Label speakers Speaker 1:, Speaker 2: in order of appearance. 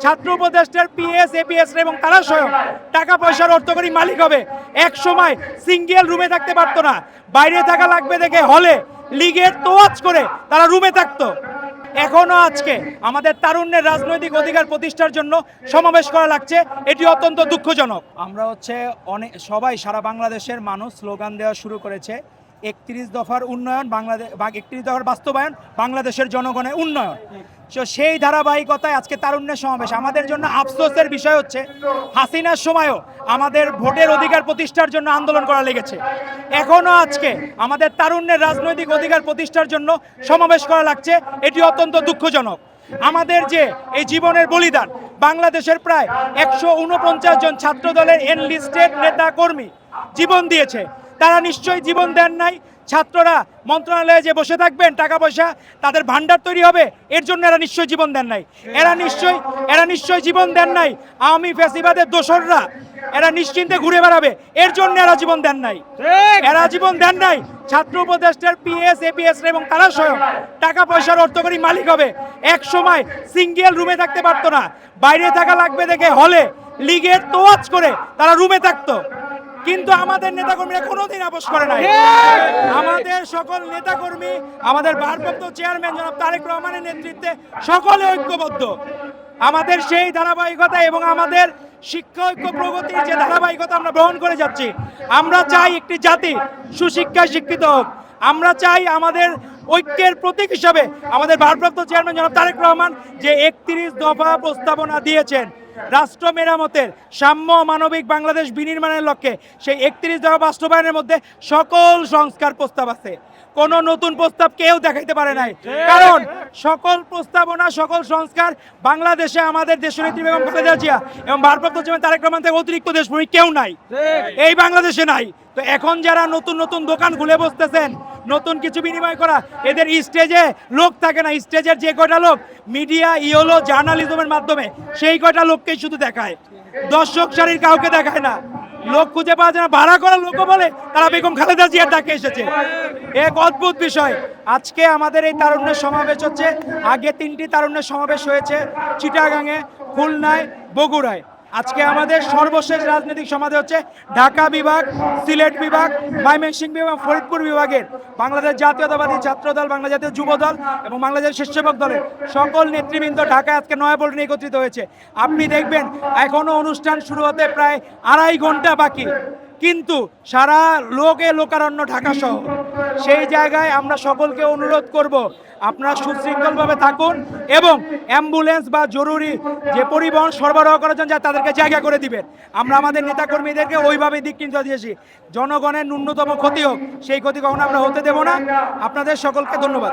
Speaker 1: ছাত্র উপদেষ্টার PS APS এবং তারা স্বয়ং টাকা পয়সার অর্থকরী মালিক হবে। এক সময় সিঙ্গেল রুমে থাকতে পারতো না, বাইরে থাকা লাগবে দেখে হলে লিগের তোয়াজ করে তারা রুমে থাকতো। এখনো আজকে আমাদের তারুণ্যের রাজনৈতিক অধিকার প্রতিষ্ঠার জন্য সমাবেশ করা লাগছে, এটি অত্যন্ত দুঃখজনক। আমরা অনেক সবাই সারা বাংলাদেশের মানুষ স্লোগান দেওয়া শুরু করেছে 31 দফার উন্নয়ন বাংলাদেশ, 31 দফার বাস্তবায়ন বাংলাদেশের জনগণের উন্নয়ন। সেই ধারাবাহিকতায় আজকে তারুণ্যের সমাবেশ। আমাদের জন্য আফসোসের বিষয় হচ্ছে হাসিনার সময়ও আমাদের ভোটের অধিকার প্রতিষ্ঠার জন্য আন্দোলন করা লেগেছে, এখনো আজকে আমাদের তারুণ্যের রাজনৈতিক অধিকার প্রতিষ্ঠার জন্য সমাবেশ করা লাগছে, এটি অত্যন্ত দুঃখজনক। আমাদের যে এই জীবনের বলিদান, বাংলাদেশের প্রায় 149 জন ছাত্র দলের এনলিস্টেড নেতা কর্মী জীবন দিয়েছে, তারা নিশ্চয়ই জীবন দেন নাই ছাত্ররা মন্ত্রণালয়ে যে বসে থাকবেন টাকা পয়সা তাদের ভান্ডার তৈরি হবে এর জন্য এরা নিশ্চয়ই জীবন দেন নাই। এরা নিশ্চয়ই জীবন দেন নাই আওয়ামী ফ্যাসিবাদের দোসররা এরা নিশ্চিন্তে ঘুরে বেড়াবে এর জন্য এরা জীবন দেন নাই। এরা জীবন দেন নাই ছাত্র উপদেষ্টার পিএস এপিএস এবং তারা স্বয়ং টাকা পয়সার অর্থকরী মালিক হবে। এক সময় সিঙ্গেল রুমে থাকতে পারতো না, বাইরে থাকা লাগবে দেখে হলে লিগের তোয়াজ করে তারা রুমে থাকতো। কিন্তু আমাদের নেতাকর্মীরা কোনোদিন আপোষ করে নাই। আমাদের সকল নেতাকর্মী, আমাদের ভারপ্রাপ্ত চেয়ারম্যান জনাব তারেক রহমানের নেতৃত্বে সকলে ঐক্যবদ্ধ। আমাদের সেই ধারাবাহিকতা এবং আমাদের শিক্ষা ঐক্য প্রগতির যে ধারাবাহিকতা আমরা গ্রহণ করে যাচ্ছি, আমরা চাই একটি জাতি সুশিক্ষায় শিক্ষিত হোক। আমরা চাই আমাদের ঐক্যের প্রতীক হিসাবে আমাদের ভারপ্রাপ্ত চেয়ারম্যান জনাব তারেক রহমান যে 31 দফা প্রস্তাবনা দিয়েছেন রাষ্ট্র মেরামতের, সাম্য মানবিক বাংলাদেশ বিনির্মাণের লক্ষ্যে, সেই 31 দফা বাস্তবায়নের মধ্যে সকল সংস্কার প্রস্তাব আছে। কোনো নতুন প্রস্তাব কেউ দেখাইতে পারে নাই, কারণ সকল প্রস্তাবনা সকল সংস্কার বাংলাদেশে আমাদের দেশনেত্রী বেগম খালেদা জিয়া এবং ভারপ্রাপ্ত চেয়ারম্যান তারেক রহমান থেকে অতিরিক্ত দেশপ্রেমিক কেউ নাই, এই বাংলাদেশে নাই। তো এখন যারা নতুন নতুন দোকান খুলে বসতেছেন নতুন কিছু বিনিময় করা, এদের স্টেজে লোক থাকে না, স্টেজের যে কয়টা লোক মিডিয়া ইয়েলো জার্নালিজমের মাধ্যমে সেই কয়টা লোককেই শুধু দেখায়, দর্শক সারির কাউকে দেখায় না। লোক খুঁজে পাওয়া যায় না, ভাড়া করা লোকও বলে তারা বেগম খালেদা জিয়ার ডাকে এসেছে। এক অদ্ভুত বিষয়, আজকে আমাদের এই তারুণ্যের সমাবেশ হচ্ছে, আগে 3টি তারুণ্যের সমাবেশ হয়েছে চিটাগাঙে, খুলনায়, বগুড়ায়। আজকে আমাদের সর্বশেষ রাজনৈতিক সমাবেশ হচ্ছে ঢাকা বিভাগ, সিলেট বিভাগ, ময়মনসিংহ বিভাগ, ফরিদপুর বিভাগের বাংলাদেশ জাতীয়তাবাদী ছাত্র দল, বাংলা জাতীয় যুব দল এবং বাংলাদেশ স্বেচ্ছাসেবক দলের সকল নেতৃবৃন্দ ঢাকায় আজকে নয়াপল্টনে একত্রিত হয়েছে। আপনি দেখবেন এখনো অনুষ্ঠান শুরু হতে প্রায় 2.5 ঘন্টা বাকি, কিন্তু সারা লোকারণ্য ঢাকা শহর। সেই জায়গায় আমরা সকলকে অনুরোধ করব আপনারা সুশৃঙ্খলভাবে থাকুন এবং অ্যাম্বুলেন্স বা জরুরি যে পরিবহন সরবরাহ করার জন্য তাদেরকে জায়গা করে দিবেন। আমরা আমাদের নেতাকর্মীদেরকে ওইভাবে দিক নির্দেশ দিয়েছি, জনগণের ন্যূনতম ক্ষতি হোক সেই ক্ষতি কখনো আমরা হতে দেব না। আপনাদের সকলকে ধন্যবাদ।